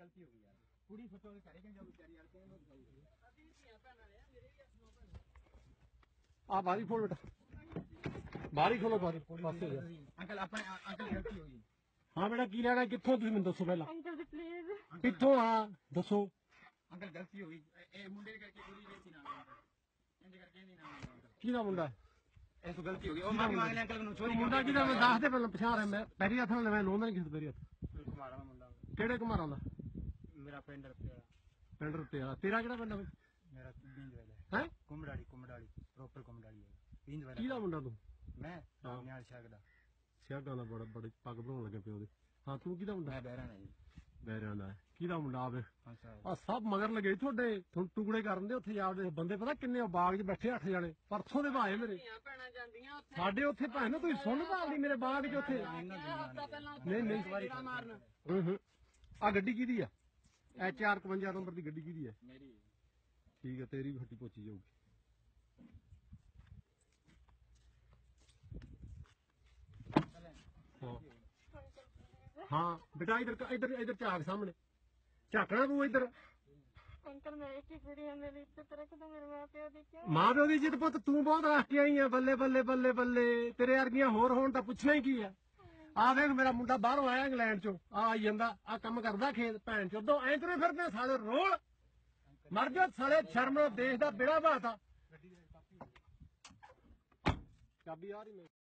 गलती हो गई यार कुड़ी फटो के करे जाओ बेचारी यार कौन भाई अभी धीया भैन वाले मेरे भी असनो भैन आ बारी खोल बेटा बारी खोलो बारी पासे हो जा अंकल अपने अंकल गलती हो गई हां बेटा की लेना कित्थों तुसीं मैनूं दसो पहला अंकल जी प्लीज कित्थों हां दसो अंकल गलती हो गई ए मुंडे करके कुड़ी लेती ना इंज करके नहीं ना की ना मुंडा ऐसो गलती हो गई ओ माफी मांग ले अंकल को चोरी मुंडा की मैं दस दे पहले पछाण मैं पैरी हथ ਨਾਲ ਮੈਂ ਲੋਂਦਾ ਨਹੀਂ ਕਿਸੇ ਪੈਰੀ ਹੱਥ ਕੁਮਾਰਾਂ ਦਾ ਮੁੰਡਾ ਕਿਹੜੇ ਕੁਮਾਰਾਂ ਦਾ ਮੇਰਾ ਪਿੰਡ ਰੁੱਤੇ ਵਾਲਾ ਤੇਰਾ ਕਿਹੜਾ ਪਿੰਡ ਹੈ ਮੇਰਾ ਬਿੰਦ ਵਾਲਾ ਹੈ ਕੁਮੜਾੜੀ ਪ੍ਰੋਪਰ ਕੁਮੜਾੜੀ ਹੈ ਬਿੰਦ ਵਾਲਾ ਕਿਹਦਾ ਮੁੰਡਾ ਤੂੰ ਮੈਂ ਨਿਆਲ ਸ਼ਾਗਦਾ ਦਾ ਬੜਾ ਬੜੇ ਪੱਗ ਬਣਾਉਣ ਲੱਗੇ ਪਿਓ ਦੇ ਹਾਂ ਤੂੰ ਕਿਹਦਾ ਮੁੰਡਾ ਮੈਂ ਬਹਿਰਾਂ ਦਾ ਕਿਹਦਾ ਮੁੰਡਾ ਆਵੇ ਆ ਸਭ ਮਗਰ ਲੱਗੇ ਤੁਹਾਡੇ ਟੁਕੜੇ ਕਰਨ ਦੇ ਉੱਥੇ ਜਾਵਦੇ ਬੰਦੇ ਪਤਾ ਕਿੰਨੇ ਬਾਗ 'ਚ ਬੈਠੇ 8 ਜਣੇ ਪਰਸੋਂ ਦੇ ਭਾਏ ਮੇਰੇ ਸਾਡੇ ਉੱਥੇ ਭਾਏ ਨਾ ਤੁਸੀਂ ਸੁਣ ਭਾਲਦੀ ਮੇਰੇ ਬਾਗ 'ਚ ਉੱਥੇ ਨਹੀਂ ਆ ਗੱਡੀ ਕਿਹਦੀ ਆ HR 52 ਨੰਬਰ ਦੀ ਗੱਡੀ ਕਿਹਦੀ ਹੈ ਮੇਰੀ ਠੀਕ ਹੈ ਤੇਰੀ ਵੀ ਹੱਟੀ ਪੋਚੀ ਜਾਊਗੀ हाँ बेटा इधर इधर इधर झाक सामने झाकना तू इधर अंकल मेरी खिचड़ी है मेरी इज्जत रख दो मेरे मां प्यो दी इज्जत पुत तू बहुत रख के आई है बल्ले बल्ले बल्ले बल्ले तेरे वर्गियां होर होण तां पुछना ही की है आ देख मेरा मुंडा बाहरों आया इंग्लैंड चों आई जांदा आ काम करदा खेत भैन चोदो ऐ तुरे फिरदे साले रोल मर जा साले शर्म देश दा बेड़ा बहाता चाबी आ रही